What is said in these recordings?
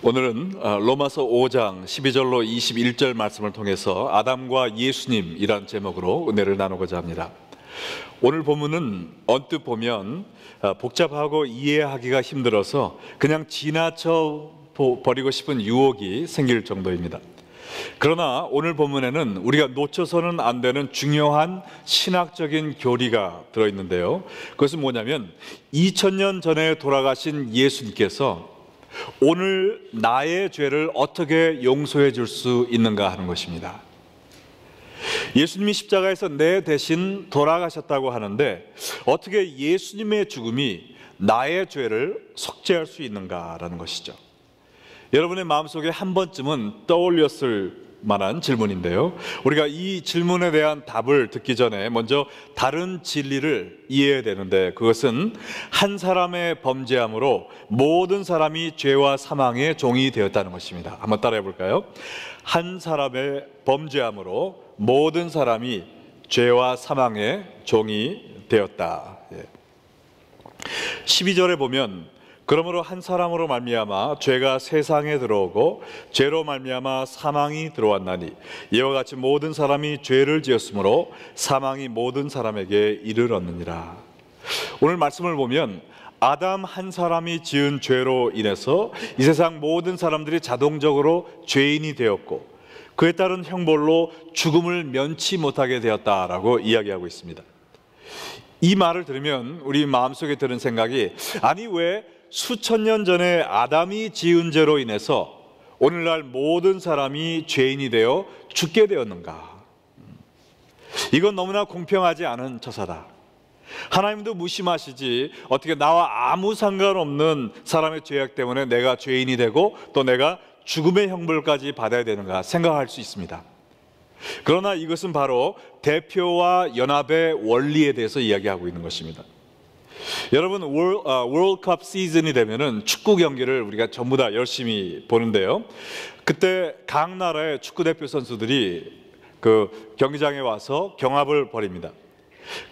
오늘은 로마서 5장 12절로 21절 말씀을 통해서 아담과 예수님이란 제목으로 은혜를 나누고자 합니다. 오늘 본문은 언뜻 보면 복잡하고 이해하기가 힘들어서 그냥 지나쳐 버리고 싶은 유혹이 생길 정도입니다. 그러나 오늘 본문에는 우리가 놓쳐서는 안 되는 중요한 신학적인 교리가 들어있는데요, 그것은 뭐냐면 2000년 전에 돌아가신 예수님께서 오늘 나의 죄를 어떻게 용서해 줄 수 있는가 하는 것입니다. 예수님이 십자가에서 내 대신 돌아가셨다고 하는데 어떻게 예수님의 죽음이 나의 죄를 속죄할 수 있는가라는 것이죠. 여러분의 마음속에 한 번쯤은 떠올렸을 만한 질문인데요, 우리가 이 질문에 대한 답을 듣기 전에 먼저 다른 진리를 이해해야 되는데, 그것은 한 사람의 범죄함으로 모든 사람이 죄와 사망의 종이 되었다는 것입니다. 한번 따라해 볼까요? 한 사람의 범죄함으로 모든 사람이 죄와 사망의 종이 되었다. 12절에 보면 그러므로 한 사람으로 말미암아 죄가 세상에 들어오고 죄로 말미암아 사망이 들어왔나니 이와 같이 모든 사람이 죄를 지었으므로 사망이 모든 사람에게 이르렀느니라. 오늘 말씀을 보면 아담 한 사람이 지은 죄로 인해서 이 세상 모든 사람들이 자동적으로 죄인이 되었고 그에 따른 형벌로 죽음을 면치 못하게 되었다라고 이야기하고 있습니다. 이 말을 들으면 우리 마음속에 드는 생각이, 아니 왜 수천 년 전에 아담이 지은 죄로 인해서 오늘날 모든 사람이 죄인이 되어 죽게 되었는가? 이건 너무나 공평하지 않은 처사다. 하나님도 무심하시지 어떻게 나와 아무 상관없는 사람의 죄악 때문에 내가 죄인이 되고 또 내가 죽음의 형벌까지 받아야 되는가 생각할 수 있습니다. 그러나 이것은 바로 대표와 연합의 원리에 대해서 이야기하고 있는 것입니다. 여러분, 월드컵 시즌이 되면은 축구 경기를 우리가 전부 다 열심히 보는데요, 그때 각 나라의 축구 대표 선수들이 그 경기장에 와서 경합을 벌입니다.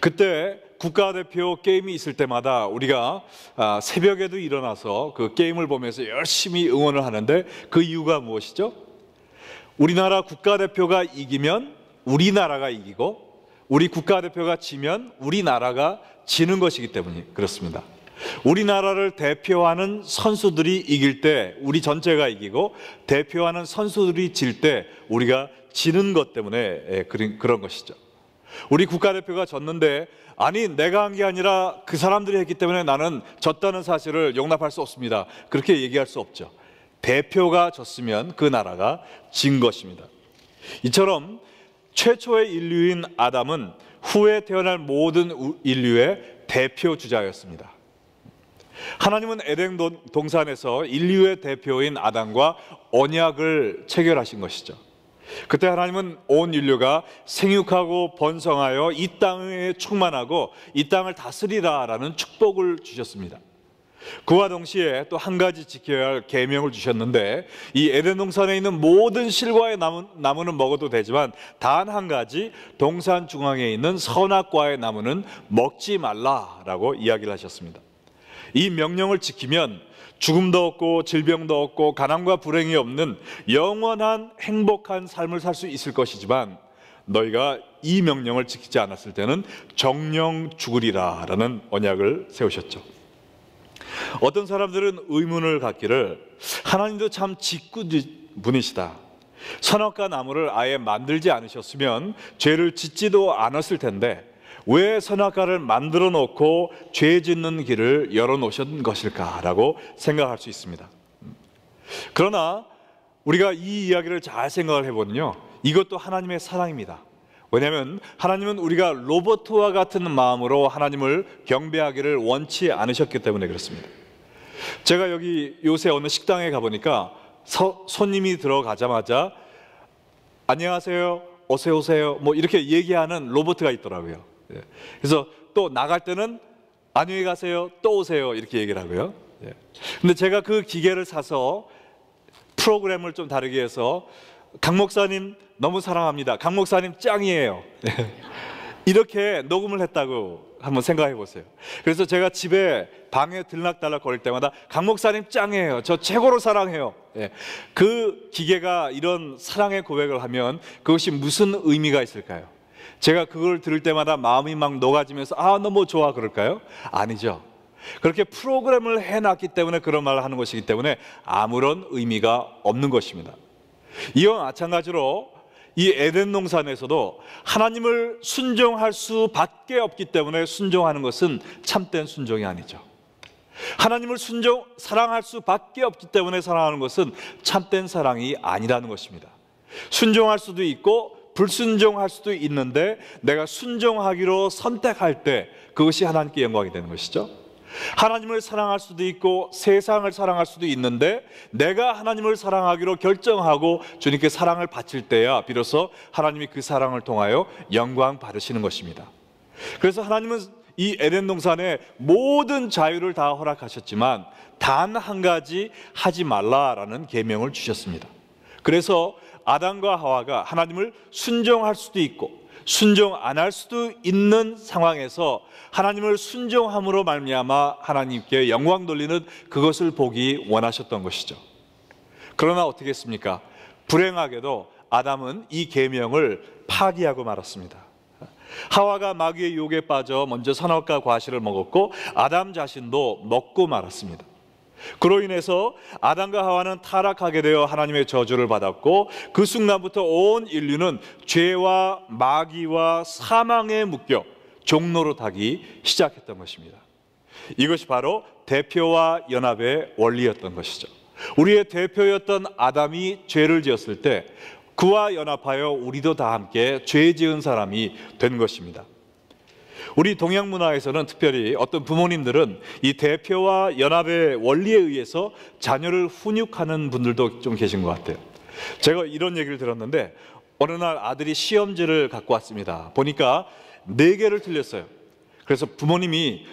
그때 국가대표 게임이 있을 때마다 우리가 새벽에도 일어나서 그 게임을 보면서 열심히 응원을 하는데, 그 이유가 무엇이죠? 우리나라 국가대표가 이기면 우리나라가 이기고 우리 국가대표가 지면 우리나라가 지는 것이기 때문에 그렇습니다. 우리나라를 대표하는 선수들이 이길 때 우리 전체가 이기고 대표하는 선수들이 질 때 우리가 지는 것 때문에 그런 것이죠. 우리 국가대표가 졌는데, 아니 내가 한 게 아니라 그 사람들이 했기 때문에 나는 졌다는 사실을 용납할 수 없습니다, 그렇게 얘기할 수 없죠. 대표가 졌으면 그 나라가 진 것입니다. 이처럼 최초의 인류인 아담은 후에 태어날 모든 인류의 대표 주자였습니다. 하나님은 에덴 동산에서 인류의 대표인 아담과 언약을 체결하신 것이죠. 그때 하나님은 온 인류가 생육하고 번성하여 이 땅에 충만하고 이 땅을 다스리라라는 축복을 주셨습니다. 그와 동시에 또 한 가지 지켜야 할 계명을 주셨는데, 이 에덴 동산에 있는 모든 실과의 나무는 먹어도 되지만 단 한 가지, 동산 중앙에 있는 선악과의 나무는 먹지 말라라고 이야기를 하셨습니다. 이 명령을 지키면 죽음도 없고 질병도 없고 가난과 불행이 없는 영원한 행복한 삶을 살 수 있을 것이지만, 너희가 이 명령을 지키지 않았을 때는 정령 죽으리라 라는 언약을 세우셨죠. 어떤 사람들은 의문을 갖기를, 하나님도 참 직구분이시다. 선악과 나무를 아예 만들지 않으셨으면 죄를 짓지도 않았을 텐데 왜 선악과를 만들어 놓고 죄 짓는 길을 열어 놓으신 것일까라고 생각할 수 있습니다. 그러나 우리가 이 이야기를 잘 생각을 해보면요, 이것도 하나님의 사랑입니다. 왜냐하면 하나님은 우리가 로봇과 같은 마음으로 하나님을 경배하기를 원치 않으셨기 때문에 그렇습니다. 제가 여기 요새 어느 식당에 가보니까 손님이 들어가자마자 안녕하세요, 어서 오세요 뭐 이렇게 얘기하는 로봇가 있더라고요. 그래서 또 나갈 때는 안녕히 가세요, 또 오세요 이렇게 얘기를 하고요. 근데 제가 그 기계를 사서 프로그램을 좀 다르게 해서 강 목사님 너무 사랑합니다, 강 목사님 짱이에요 이렇게 녹음을 했다고 한번 생각해 보세요. 그래서 제가 집에 방에 들락달락 거릴 때마다 강 목사님 짱이에요. 저 최고로 사랑해요. 예. 그 기계가 이런 사랑의 고백을 하면 그것이 무슨 의미가 있을까요? 제가 그걸 들을 때마다 마음이 막 녹아지면서 너무 좋아 그럴까요? 아니죠. 그렇게 프로그램을 해놨기 때문에 그런 말을 하는 것이기 때문에 아무런 의미가 없는 것입니다. 이와 마찬가지로 이 에덴 동산에서도 하나님을 순종할 수밖에 없기 때문에 순종하는 것은 참된 순종이 아니죠. 하나님을 사랑할 수밖에 없기 때문에 사랑하는 것은 참된 사랑이 아니라는 것입니다. 순종할 수도 있고 불순종할 수도 있는데 내가 순종하기로 선택할 때 그것이 하나님께 영광이 되는 것이죠. 하나님을 사랑할 수도 있고 세상을 사랑할 수도 있는데 내가 하나님을 사랑하기로 결정하고 주님께 사랑을 바칠 때야 비로소 하나님이 그 사랑을 통하여 영광 받으시는 것입니다. 그래서 하나님은 이 에덴 동산에 모든 자유를 다 허락하셨지만 단 한 가지 하지 말라라는 계명을 주셨습니다. 그래서 아담과 하와가 하나님을 순종할 수도 있고 순종 안 할 수도 있는 상황에서 하나님을 순종함으로 말미암아 하나님께 영광 돌리는 그것을 보기 원하셨던 것이죠. 그러나 어떻게 했습니까? 불행하게도 아담은 이 계명을 파기하고 말았습니다. 하와가 마귀의 유혹에 빠져 먼저 선악과 과실을 먹었고 아담 자신도 먹고 말았습니다. 그로 인해서 아담과 하와는 타락하게 되어 하나님의 저주를 받았고 그 순간부터 온 인류는 죄와 마귀와 사망에 묶여 종로로 타기 시작했던 것입니다. 이것이 바로 대표와 연합의 원리였던 것이죠. 우리의 대표였던 아담이 죄를 지었을 때 그와 연합하여 우리도 다 함께 죄 지은 사람이 된 것입니다. 우리 동양 문화에서는 특별히 어떤 부모님들은 이 대표와 연합의 원리에 의해서 자녀를 훈육하는 분들도 좀 계신 것 같아요. 제가 이런 얘기를 들었는데 어느 날 아들이 시험지를 갖고 왔습니다. 보니까 4개를 틀렸어요. 그래서 부모님이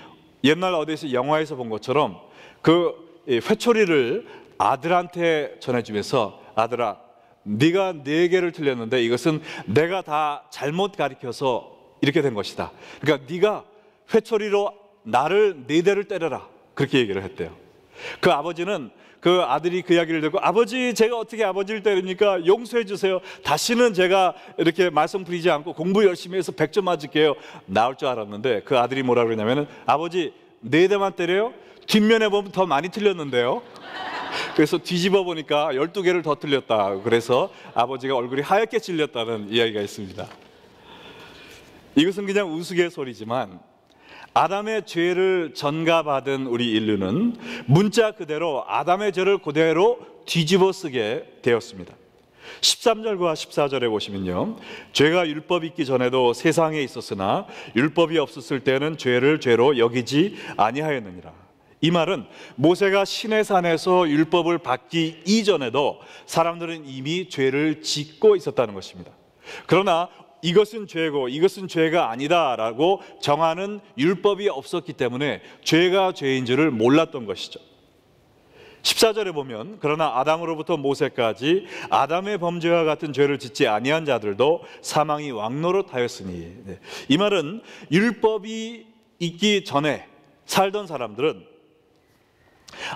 옛날 어디서 영화에서 본 것처럼 그 회초리를 아들한테 전해주면서 아들아 네가 4개를 틀렸는데 이것은 내가 다 잘못 가르쳐서 이렇게 된 것이다. 그러니까 네가 회초리로 나를 4대를 때려라 그렇게 얘기를 했대요. 그 아버지는 그 아들이 그 이야기를 듣고 아버지 제가 어떻게 아버지를 때립니까? 용서해 주세요. 다시는 제가 이렇게 말썽 부리지 않고 공부 열심히 해서 100점 맞을게요. 나올 줄 알았는데 그 아들이 뭐라 그러냐면은 아버지 4대만 때려요? 뒷면에 보면 더 많이 틀렸는데요. 그래서 뒤집어 보니까 12개를 더 틀렸다. 그래서 아버지가 얼굴이 하얗게 찔렸다는 이야기가 있습니다. 이것은 그냥 우스갯소리지만 아담의 죄를 전가받은 우리 인류는 문자 그대로 아담의 죄를 그대로 뒤집어 쓰게 되었습니다. 13절과 14절에 보시면요, 죄가 율법이 있기 전에도 세상에 있었으나 율법이 없었을 때는 죄를 죄로 여기지 아니하였느니라. 이 말은 모세가 시내산에서 율법을 받기 이전에도 사람들은 이미 죄를 짓고 있었다는 것입니다. 그러나 이것은 죄고 이것은 죄가 아니다라고 정하는 율법이 없었기 때문에 죄가 죄인 줄을 몰랐던 것이죠. 14절에 보면 그러나 아담으로부터 모세까지 아담의 범죄와 같은 죄를 짓지 아니한 자들도 사망이 왕노릇하였으니, 이 말은 율법이 있기 전에 살던 사람들은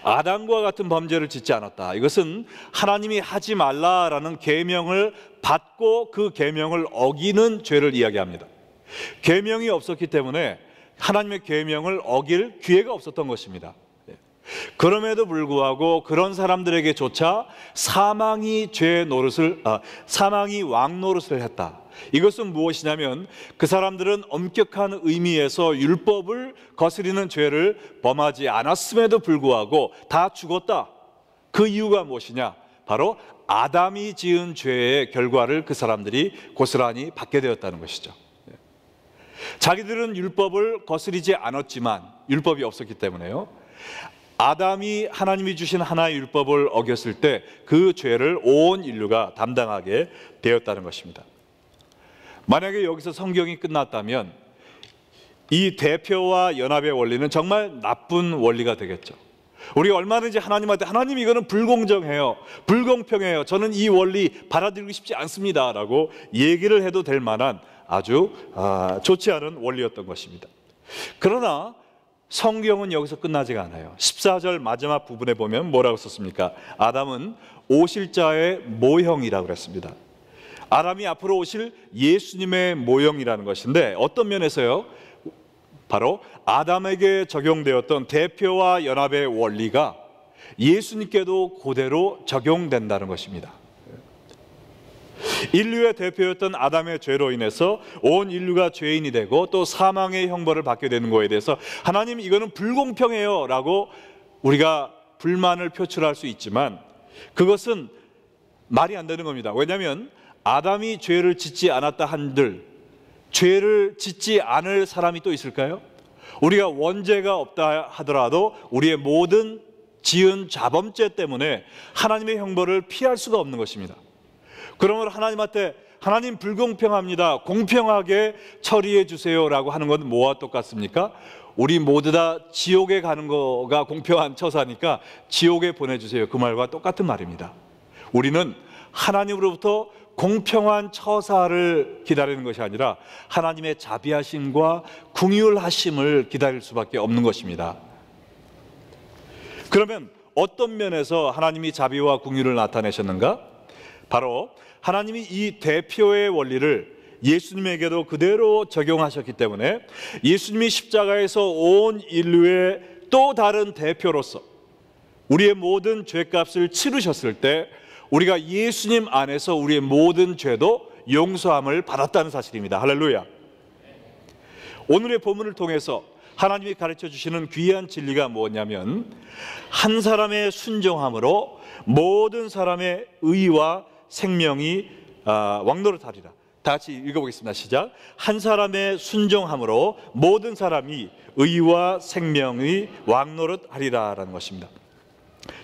아담과 같은 범죄를 짓지 않았다. 이것은 하나님이 하지 말라라는 계명을 받고 그 계명을 어기는 죄를 이야기합니다. 계명이 없었기 때문에 하나님의 계명을 어길 기회가 없었던 것입니다. 그럼에도 불구하고 그런 사람들에게조차 사망이 왕 노릇을 했다. 이것은 무엇이냐면 그 사람들은 엄격한 의미에서 율법을 거스리는 죄를 범하지 않았음에도 불구하고 다 죽었다. 그 이유가 무엇이냐? 바로 아담이 지은 죄의 결과를 그 사람들이 고스란히 받게 되었다는 것이죠. 자기들은 율법을 거스리지 않았지만 율법이 없었기 때문에요, 아담이 하나님이 주신 하나의 율법을 어겼을 때 그 죄를 온 인류가 담당하게 되었다는 것입니다. 만약에 여기서 성경이 끝났다면 이 대표와 연합의 원리는 정말 나쁜 원리가 되겠죠. 우리가 얼마든지 하나님한테 하나님 이거는 불공정해요, 불공평해요, 저는 이 원리 받아들이고 싶지 않습니다 라고 얘기를 해도 될 만한 아주 좋지 않은 원리였던 것입니다. 그러나 성경은 여기서 끝나지가 않아요. 14절 마지막 부분에 보면 뭐라고 썼습니까? 아담은 오실 자의 모형이라고 그랬습니다. 아담이 앞으로 오실 예수님의 모형이라는 것인데, 어떤 면에서요? 바로 아담에게 적용되었던 대표와 연합의 원리가 예수님께도 그대로 적용된다는 것입니다. 인류의 대표였던 아담의 죄로 인해서 온 인류가 죄인이 되고 또 사망의 형벌을 받게 되는 것에 대해서 하나님, 이거는 불공평해요 라고 우리가 불만을 표출할 수 있지만 그것은 말이 안 되는 겁니다. 왜냐하면 아담이 죄를 짓지 않았다 한들 죄를 짓지 않을 사람이 또 있을까요? 우리가 원죄가 없다 하더라도 우리의 모든 지은 자범죄 때문에 하나님의 형벌을 피할 수가 없는 것입니다. 그러므로 하나님한테 하나님 불공평합니다, 공평하게 처리해 주세요 라고 하는 건 뭐와 똑같습니까? 우리 모두 다 지옥에 가는 거가 공평한 처사니까 지옥에 보내주세요, 그 말과 똑같은 말입니다. 우리는 하나님으로부터 공평한 처사를 기다리는 것이 아니라 하나님의 자비하심과 긍휼하심을 기다릴 수밖에 없는 것입니다. 그러면 어떤 면에서 하나님이 자비와 긍휼을 나타내셨는가? 바로 하나님이 이 대표의 원리를 예수님에게도 그대로 적용하셨기 때문에 예수님이 십자가에서 온 인류의 또 다른 대표로서 우리의 모든 죄값을 치르셨을 때 우리가 예수님 안에서 우리의 모든 죄도 용서함을 받았다는 사실입니다. 할렐루야. 오늘의 본문을 통해서 하나님이 가르쳐 주시는 귀한 진리가 뭐냐면, 한 사람의 순종함으로 모든 사람의 의와 생명이 왕노릇하리라. 다 같이 읽어보겠습니다. 시작. 한 사람의 순종함으로 모든 사람이 의와 생명이 왕노릇하리라 라는 것입니다.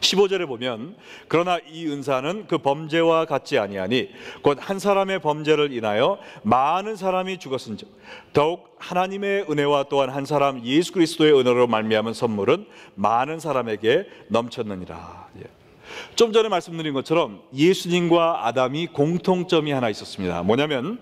15절에 보면, 그러나 이 은사는 그 범죄와 같지 아니하니 곧 한 사람의 범죄를 인하여 많은 사람이 죽었은즉 더욱 하나님의 은혜와 또한 한 사람 예수 그리스도의 은혜로 말미암은 선물은 많은 사람에게 넘쳤느니라. 좀 전에 말씀드린 것처럼 예수님과 아담이 공통점이 하나 있었습니다. 뭐냐면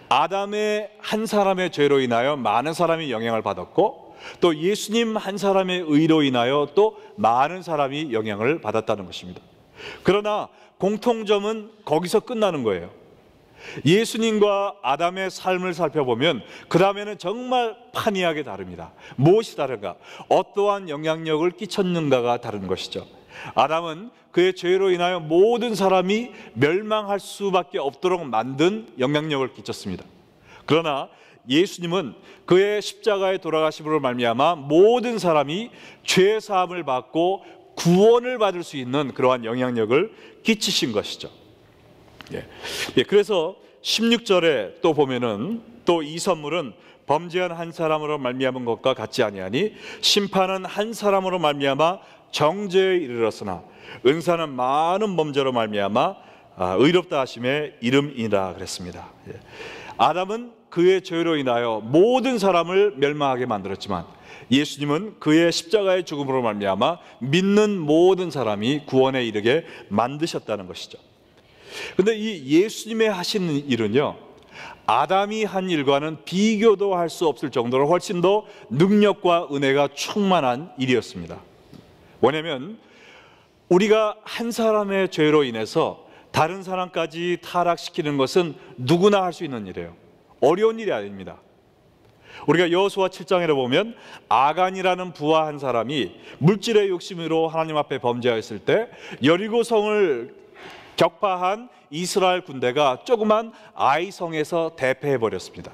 아담의 한 사람의 죄로 인하여 많은 사람이 영향을 받았고 또 예수님 한 사람의 의로 인하여 또 많은 사람이 영향을 받았다는 것입니다. 그러나 공통점은 거기서 끝나는 거예요. 예수님과 아담의 삶을 살펴보면 그 다음에는 정말 판이하게 다릅니다. 무엇이 다른가? 어떠한 영향력을 끼쳤는가가 다른 것이죠. 아담은 그의 죄로 인하여 모든 사람이 멸망할 수밖에 없도록 만든 영향력을 끼쳤습니다. 그러나 예수님은 그의 십자가에 돌아가심으로 말미암아 모든 사람이 죄 사함을 받고 구원을 받을 수 있는 그러한 영향력을 끼치신 것이죠. 그래서 16절에 또 보면은 또 이 선물은 범죄한 한 사람으로 말미암은 것과 같지 아니하니 심판은 한 사람으로 말미암아 정죄에 이르렀으나 은사는 많은 범죄로 말미암아 의롭다 하심의 이름이라 그랬습니다. 아담은 그의 죄로 인하여 모든 사람을 멸망하게 만들었지만 예수님은 그의 십자가의 죽음으로 말미암아 믿는 모든 사람이 구원에 이르게 만드셨다는 것이죠. 그런데 이 예수님의 하시는 일은요, 아담이 한 일과는 비교도 할 수 없을 정도로 훨씬 더 능력과 은혜가 충만한 일이었습니다. 왜냐하면 우리가 한 사람의 죄로 인해서 다른 사람까지 타락시키는 것은 누구나 할 수 있는 일이에요. 어려운 일이 아닙니다. 우리가 여호수아 7장에 보면 아간이라는 부하 한 사람이 물질의 욕심으로 하나님 앞에 범죄하였을 때 여리고성을 격파한 이스라엘 군대가 조그만 아이성에서 대패해 버렸습니다.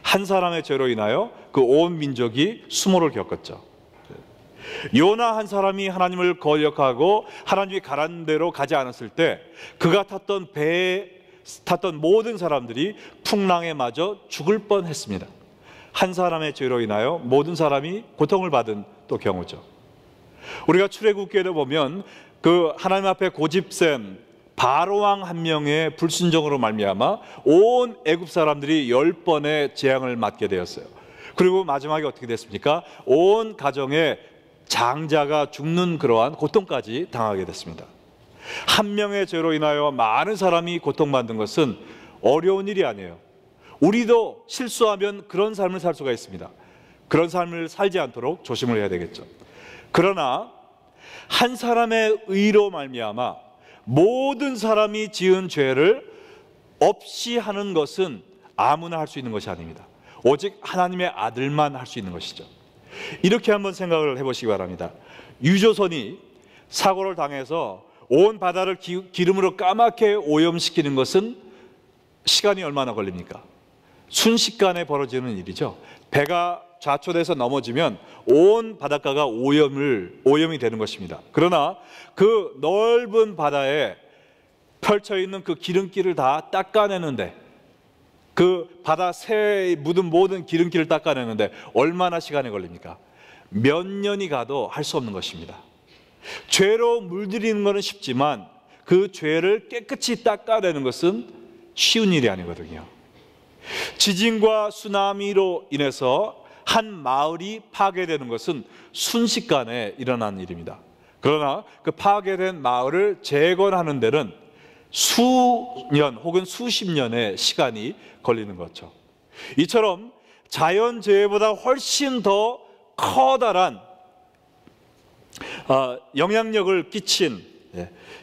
한 사람의 죄로 인하여 그 온 민족이 수모를 겪었죠. 요나 한 사람이 하나님을 거역하고 하나님이 가라는 대로 가지 않았을 때 그가 탔던 배에 탔던 모든 사람들이 풍랑에 맞아 죽을 뻔했습니다. 한 사람의 죄로 인하여 모든 사람이 고통을 받은 또 경우죠. 우리가 출애굽기에도 보면 그 하나님 앞에 고집센 바로왕 한 명의 불순종으로 말미암아 온 애굽 사람들이 10번의 재앙을 맞게 되었어요. 그리고 마지막에 어떻게 됐습니까? 온 가정에 장자가 죽는 그러한 고통까지 당하게 됐습니다. 한 명의 죄로 인하여 많은 사람이 고통받는 것은 어려운 일이 아니에요. 우리도 실수하면 그런 삶을 살 수가 있습니다. 그런 삶을 살지 않도록 조심을 해야 되겠죠. 그러나 한 사람의 의로 말미암아 모든 사람이 지은 죄를 없이 하는 것은 아무나 할 수 있는 것이 아닙니다. 오직 하나님의 아들만 할 수 있는 것이죠. 이렇게 한번 생각을 해보시기 바랍니다. 유조선이 사고를 당해서 온 바다를 기름으로 까맣게 오염시키는 것은 시간이 얼마나 걸립니까? 순식간에 벌어지는 일이죠. 배가 좌초돼서 넘어지면 온 바닷가가 오염이 되는 것입니다. 그러나 그 넓은 바다에 펼쳐 있는 그 기름기를 다 닦아내는데, 그 바다 새에 묻은 모든 기름기를 닦아내는데 얼마나 시간이 걸립니까? 몇 년이 가도 할 수 없는 것입니다. 죄로 물들이는 것은 쉽지만 그 죄를 깨끗이 닦아내는 것은 쉬운 일이 아니거든요. 지진과 쓰나미로 인해서 한 마을이 파괴되는 것은 순식간에 일어난 일입니다. 그러나 그 파괴된 마을을 재건하는 데는 수년 혹은 수십 년의 시간이 걸리는 거죠. 이처럼 자연재해보다 훨씬 더 커다란 영향력을 끼친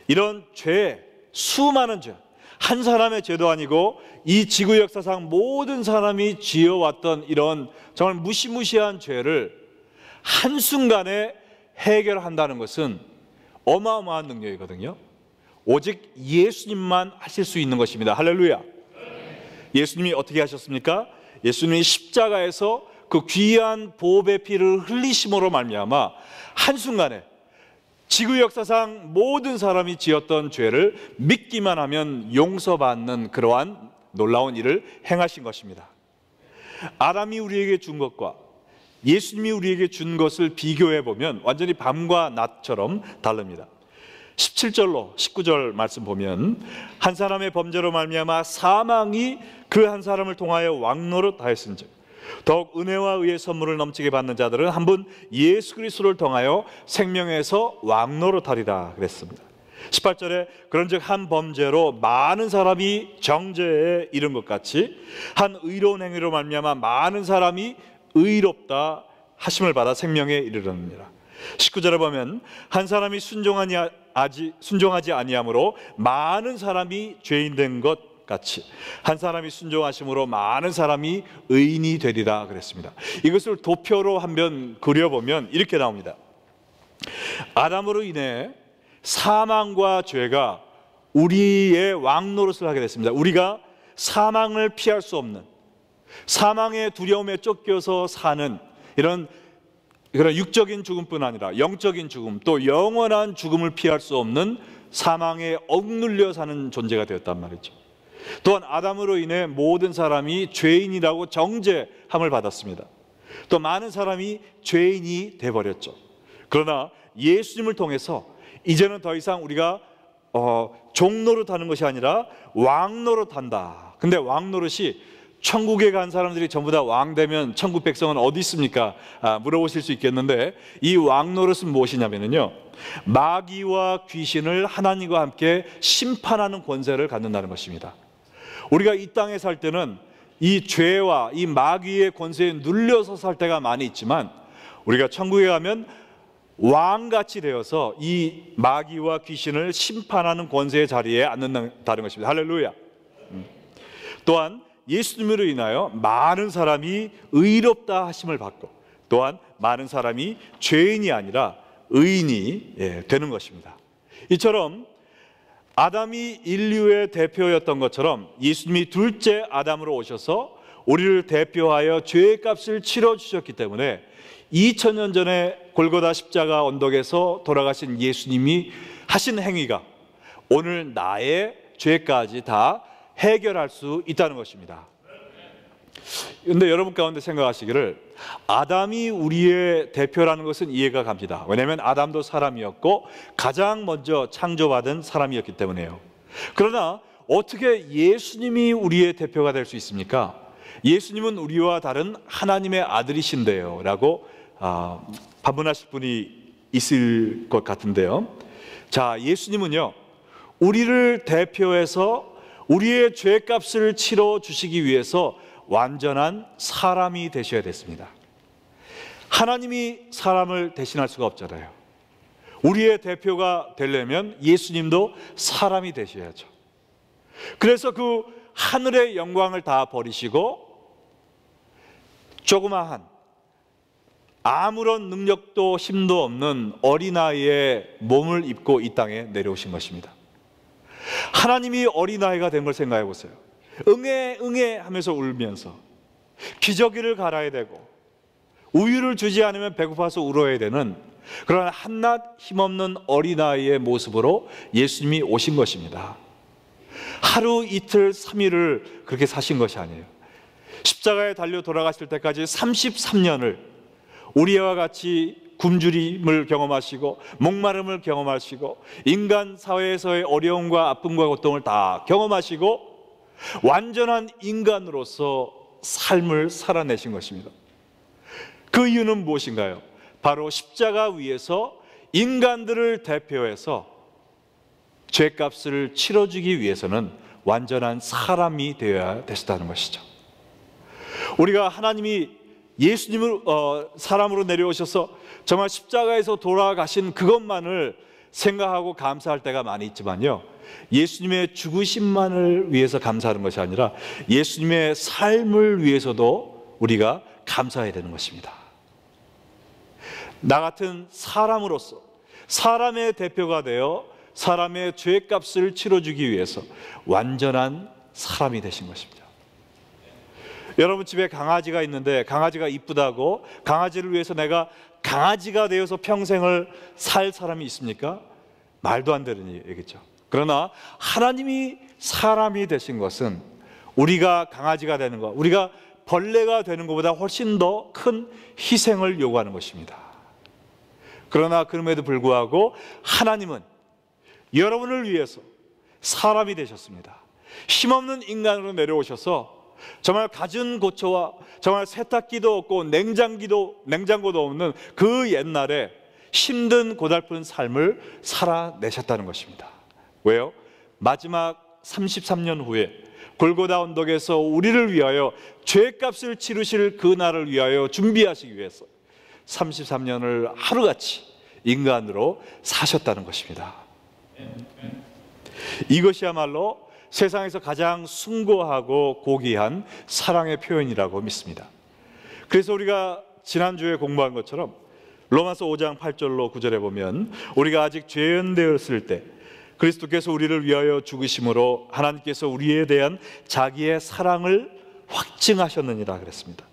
이런 죄, 수많은 죄, 한 사람의 죄도 아니고 이 지구 역사상 모든 사람이 지어왔던 이런 정말 무시무시한 죄를 한순간에 해결한다는 것은 어마어마한 능력이거든요. 오직 예수님만 하실 수 있는 것입니다. 할렐루야. 예수님이 어떻게 하셨습니까? 예수님이 십자가에서 그 귀한 보배의 피를 흘리심으로 말미암아 한순간에 지구 역사상 모든 사람이 지었던 죄를 믿기만 하면 용서받는 그러한 놀라운 일을 행하신 것입니다. 아담이 우리에게 준 것과 예수님이 우리에게 준 것을 비교해 보면 완전히 밤과 낮처럼 다릅니다. 17절로 19절 말씀 보면, 한 사람의 범죄로 말미암아 사망이 그 한 사람을 통하여 왕노릇 하였은즉 더욱 은혜와 의의 선물을 넘치게 받는 자들은 한 분 예수 그리스도를 통하여 생명에서 왕노릇하리라 그랬습니다. 18절에 그런즉 한 범죄로 많은 사람이 정죄에 이른 것 같이 한 의로운 행위로 말미암아 많은 사람이 의롭다 하심을 받아 생명에 이르느니라. 19절에 보면 한 사람이 순종하지 아니함으로 많은 사람이 죄인 된 것 같이 한 사람이 순종하심으로 많은 사람이 의인이 되리라 그랬습니다. 이것을 도표로 한번 그려보면 이렇게 나옵니다. 아담으로 인해 사망과 죄가 우리의 왕노릇을 하게 됐습니다. 우리가 사망을 피할 수 없는, 사망의 두려움에 쫓겨서 사는 이런 육적인 죽음뿐 아니라 영적인 죽음, 또 영원한 죽음을 피할 수 없는 사망에 억눌려 사는 존재가 되었단 말이죠. 또한 아담으로 인해 모든 사람이 죄인이라고 정죄함을 받았습니다. 또 많은 사람이 죄인이 돼버렸죠. 그러나 예수님을 통해서 이제는 더 이상 우리가 종노릇하는 것이 아니라 왕노릇한다. 근데 왕노릇이 천국에 간 사람들이 전부 다 왕 되면 천국 백성은 어디 있습니까? 물어보실 수 있겠는데, 이 왕노릇은 무엇이냐면요, 마귀와 귀신을 하나님과 함께 심판하는 권세를 갖는다는 것입니다. 우리가 이 땅에 살 때는 이 죄와 이 마귀의 권세에 눌려서 살 때가 많이 있지만, 우리가 천국에 가면 왕같이 되어서 이 마귀와 귀신을 심판하는 권세의 자리에 앉는다는 것입니다. 할렐루야. 또한 예수님으로 인하여 많은 사람이 의롭다 하심을 받고, 또한 많은 사람이 죄인이 아니라 의인이 되는 것입니다. 이처럼 아담이 인류의 대표였던 것처럼 예수님이 둘째 아담으로 오셔서 우리를 대표하여 죄의 값을 치러주셨기 때문에 2000년 전에 골고다 십자가 언덕에서 돌아가신 예수님이 하신 행위가 오늘 나의 죄까지 다 해결할 수 있다는 것입니다. 그런데 여러분 가운데 생각하시기를, 아담이 우리의 대표라는 것은 이해가 갑니다. 왜냐하면 아담도 사람이었고 가장 먼저 창조받은 사람이었기 때문에요. 그러나 어떻게 예수님이 우리의 대표가 될 수 있습니까? 예수님은 우리와 다른 하나님의 아들이신데요 라고 반문하실 분이 있을 것 같은데요. 자, 예수님은요, 우리를 대표해서 우리의 죄값을 치러 주시기 위해서 완전한 사람이 되셔야 됐습니다. 하나님이 사람을 대신할 수가 없잖아요. 우리의 대표가 되려면 예수님도 사람이 되셔야죠. 그래서 그 하늘의 영광을 다 버리시고 조그마한 아무런 능력도 힘도 없는 어린아이의 몸을 입고 이 땅에 내려오신 것입니다. 하나님이 어린아이가 된 걸 생각해 보세요. 응애 응애 하면서 울면서 기저귀를 갈아야 되고 우유를 주지 않으면 배고파서 울어야 되는 그런 한낱 힘없는 어린아이의 모습으로 예수님이 오신 것입니다. 하루 이틀 3일을 그렇게 사신 것이 아니에요. 십자가에 달려 돌아가실 때까지 33년을 우리와 같이 굶주림을 경험하시고 목마름을 경험하시고 인간 사회에서의 어려움과 아픔과 고통을 다 경험하시고 완전한 인간으로서 삶을 살아내신 것입니다. 그 이유는 무엇인가요? 바로 십자가 위에서 인간들을 대표해서 죄값을 치러주기 위해서는 완전한 사람이 되어야 되셨다는 것이죠. 우리가 하나님이 예수님을 사람으로 내려오셔서 정말 십자가에서 돌아가신 그것만을 생각하고 감사할 때가 많이 있지만요, 예수님의 죽으심만을 위해서 감사하는 것이 아니라 예수님의 삶을 위해서도 우리가 감사해야 되는 것입니다. 나 같은 사람으로서 사람의 대표가 되어 사람의 죄값을 치러주기 위해서 완전한 사람이 되신 것입니다. 여러분 집에 강아지가 있는데 강아지가 이쁘다고 강아지를 위해서 내가 강아지가 되어서 평생을 살 사람이 있습니까? 말도 안 되는 얘기죠. 그러나 하나님이 사람이 되신 것은 우리가 강아지가 되는 것, 우리가 벌레가 되는 것보다 훨씬 더 큰 희생을 요구하는 것입니다. 그러나 그럼에도 불구하고 하나님은 여러분을 위해서 사람이 되셨습니다. 힘없는 인간으로 내려오셔서 정말 갖은 고초와 정말 세탁기도 없고 냉장고도 없는 그 옛날에 힘든 고달픈 삶을 살아내셨다는 것입니다. 왜요? 마지막 33년 후에 골고다 언덕에서 우리를 위하여 죄값을 치르실 그 날을 위하여 준비하시기 위해서 33년을 하루같이 인간으로 사셨다는 것입니다. 이것이야말로 세상에서 가장 숭고하고 고귀한 사랑의 표현이라고 믿습니다. 그래서 우리가 지난주에 공부한 것처럼 로마서 5장 8절로 9절에 보면 우리가 아직 죄인되었을 때 그리스도께서 우리를 위하여 죽으심으로 하나님께서 우리에 대한 자기의 사랑을 확증하셨느니라 그랬습니다.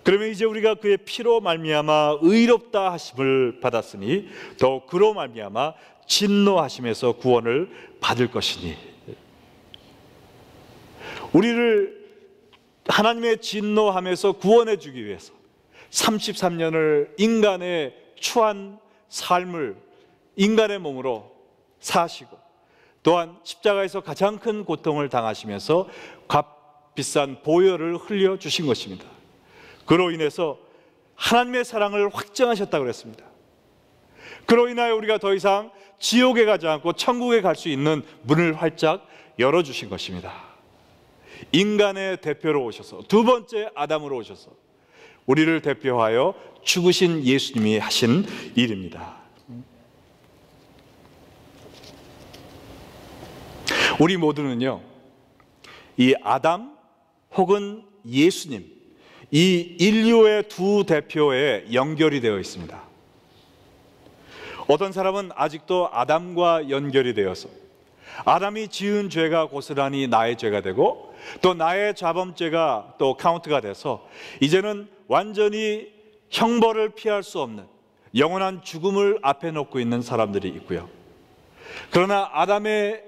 그러면 이제 우리가 그의 피로 말미암아 의롭다 하심을 받았으니 더욱 그로 말미암아 진노하심에서 구원을 받을 것이니, 우리를 하나님의 진노함에서 구원해 주기 위해서 33년을 인간의 추한 삶을 인간의 몸으로 사시고 또한 십자가에서 가장 큰 고통을 당하시면서 값비싼 보혈을 흘려주신 것입니다. 그로 인해서 하나님의 사랑을 확증하셨다고 그랬습니다. 그로 인하여 우리가 더 이상 지옥에 가지 않고 천국에 갈 수 있는 문을 활짝 열어주신 것입니다. 인간의 대표로 오셔서 두 번째 아담으로 오셔서 우리를 대표하여 죽으신 예수님이 하신 일입니다. 우리 모두는요, 이 아담 혹은 예수님, 이 인류의 두 대표에 연결이 되어 있습니다. 어떤 사람은 아직도 아담과 연결이 되어서 아담이 지은 죄가 고스란히 나의 죄가 되고 또 나의 자범죄가 또 카운트가 돼서 이제는 완전히 형벌을 피할 수 없는 영원한 죽음을 앞에 놓고 있는 사람들이 있고요. 그러나 아담의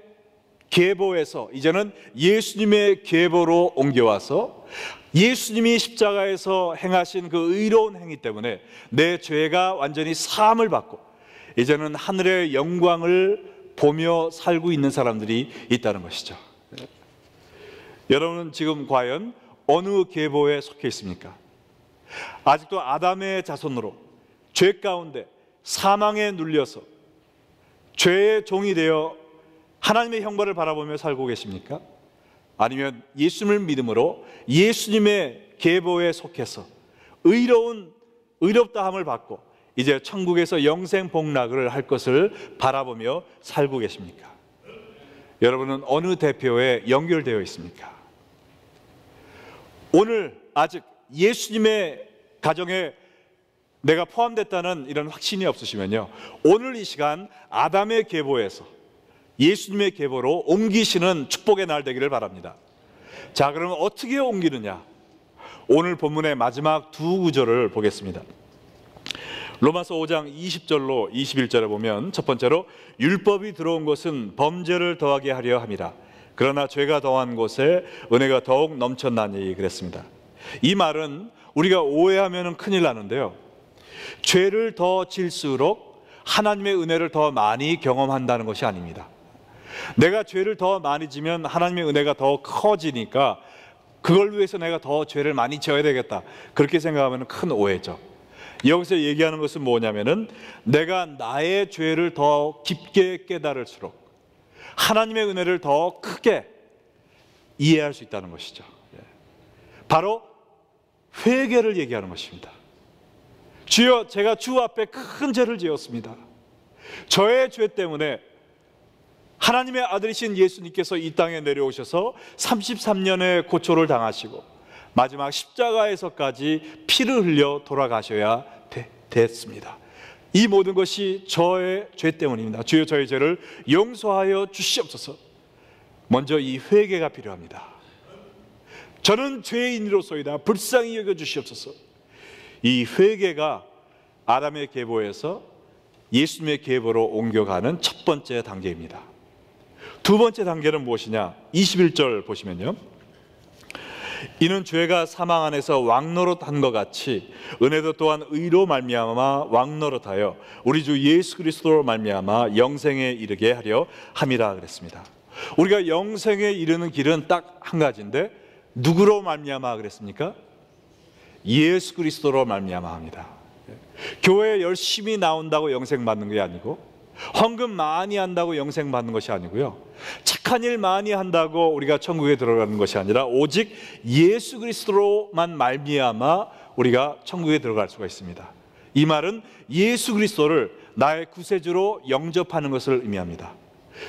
계보에서 이제는 예수님의 계보로 옮겨와서 예수님이 십자가에서 행하신 그 의로운 행위 때문에 내 죄가 완전히 사함을 받고 이제는 하늘의 영광을 보며 살고 있는 사람들이 있다는 것이죠. 여러분은 지금 과연 어느 계보에 속해 있습니까? 아직도 아담의 자손으로 죄 가운데 사망에 눌려서 죄의 종이 되어 하나님의 형벌을 바라보며 살고 계십니까? 아니면 예수님을 믿음으로 예수님의 계보에 속해서 의로운 의롭다함을 받고 이제 천국에서 영생 복락을 할 것을 바라보며 살고 계십니까? 여러분은 어느 대표에 연결되어 있습니까? 오늘 아직 예수님의 가정에 내가 포함됐다는 이런 확신이 없으시면요, 오늘 이 시간 아담의 계보에서 예수님의 계보로 옮기시는 축복의 날 되기를 바랍니다. 자, 그러면 어떻게 옮기느냐? 오늘 본문의 마지막 두 구절을 보겠습니다. 로마서 5장 20절로 21절에 보면 첫 번째로 율법이 들어온 것은 범죄를 더하게 하려 함이라. 그러나 죄가 더한 곳에 은혜가 더욱 넘쳤나니 그랬습니다. 이 말은 우리가 오해하면 큰일 나는데요, 죄를 더 질수록 하나님의 은혜를 더 많이 경험한다는 것이 아닙니다. 내가 죄를 더 많이 지면 하나님의 은혜가 더 커지니까 그걸 위해서 내가 더 죄를 많이 지어야 되겠다, 그렇게 생각하면 큰 오해죠. 여기서 얘기하는 것은 뭐냐면은 내가 나의 죄를 더 깊게 깨달을수록 하나님의 은혜를 더 크게 이해할 수 있다는 것이죠. 바로 회개를 얘기하는 것입니다. 주여, 제가 주 앞에 큰 죄를 지었습니다. 저의 죄 때문에 하나님의 아들이신 예수님께서 이 땅에 내려오셔서 33년의 고초를 당하시고 마지막 십자가에서까지 피를 흘려 돌아가셔야 됐습니다. 이 모든 것이 저의 죄 때문입니다. 주여, 저의 죄를 용서하여 주시옵소서. 먼저 이 회개가 필요합니다. 저는 죄인으로소이다, 불쌍히 여겨 주시옵소서. 이 회개가 아담의 계보에서 예수님의 계보로 옮겨가는 첫 번째 단계입니다. 두 번째 단계는 무엇이냐? 21절 보시면요, 이는 죄가 사망 안에서 왕노릇한 것 같이 은혜도 또한 의로 말미암아 왕노릇하여 우리 주 예수 그리스도로 말미암아 영생에 이르게 하려 함이라 그랬습니다. 우리가 영생에 이르는 길은 딱 한 가지인데 누구로 말미암아 그랬습니까? 예수 그리스도로 말미암아 합니다. 교회에 열심히 나온다고 영생 받는 게 아니고, 헌금 많이 한다고 영생 받는 것이 아니고요, 착한 일 많이 한다고 우리가 천국에 들어가는 것이 아니라 오직 예수 그리스도로만 말미암아 우리가 천국에 들어갈 수가 있습니다. 이 말은 예수 그리스도를 나의 구세주로 영접하는 것을 의미합니다.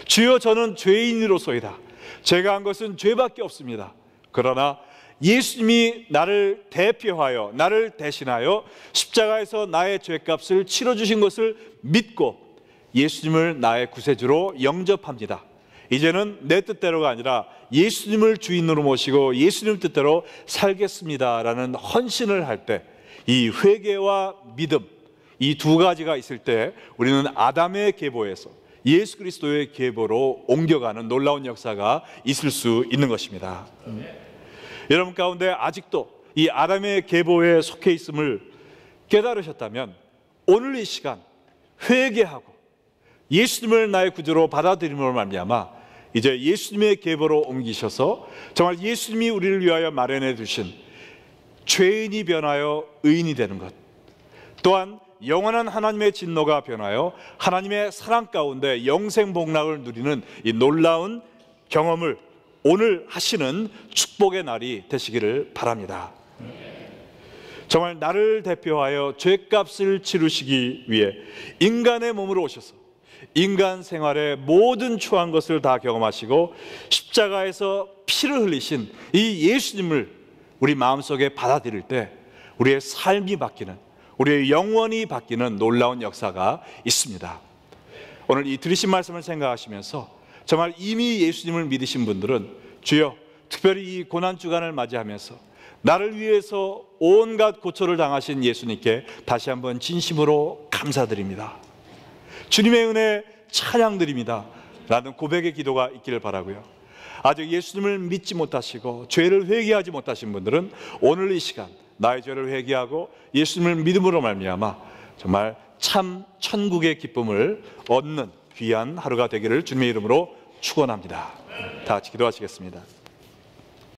주여, 저는 죄인으로소이다. 제가 한 것은 죄밖에 없습니다. 그러나 예수님이 나를 대표하여, 나를 대신하여 십자가에서 나의 죄값을 치러주신 것을 믿고 예수님을 나의 구세주로 영접합니다. 이제는 내 뜻대로가 아니라 예수님을 주인으로 모시고 예수님 뜻대로 살겠습니다 라는 헌신을 할 때, 이 회개와 믿음, 이 두 가지가 있을 때 우리는 아담의 계보에서 예수 그리스도의 계보로 옮겨가는 놀라운 역사가 있을 수 있는 것입니다. 여러분 가운데 아직도 이 아담의 계보에 속해 있음을 깨달으셨다면 오늘 이 시간 회개하고 예수님을 나의 구주로 받아들임으로 말미암아 이제 예수님의 계보로 옮기셔서 정말 예수님이 우리를 위하여 마련해 두신 죄인이 변하여 의인이 되는 것, 또한 영원한 하나님의 진노가 변하여 하나님의 사랑 가운데 영생 복락을 누리는 이 놀라운 경험을 오늘 하시는 축복의 날이 되시기를 바랍니다. 정말 나를 대표하여 죄값을 치르시기 위해 인간의 몸으로 오셔서 인간 생활의 모든 추한 것을 다 경험하시고 십자가에서 피를 흘리신 이 예수님을 우리 마음속에 받아들일 때 우리의 삶이 바뀌는, 우리의 영원이 바뀌는 놀라운 역사가 있습니다. 오늘 이 들으신 말씀을 생각하시면서 정말 이미 예수님을 믿으신 분들은 주여, 특별히 이 고난주간을 맞이하면서 나를 위해서 온갖 고초를 당하신 예수님께 다시 한번 진심으로 감사드립니다, 주님의 은혜 찬양드립니다 라는 고백의 기도가 있기를 바라고요. 아직 예수님을 믿지 못하시고 죄를 회개하지 못하신 분들은 오늘 이 시간 나의 죄를 회개하고 예수님을 믿음으로 말미암아 정말 참 천국의 기쁨을 얻는 귀한 하루가 되기를 주님의 이름으로 축원합니다. 다 같이 기도하시겠습니다.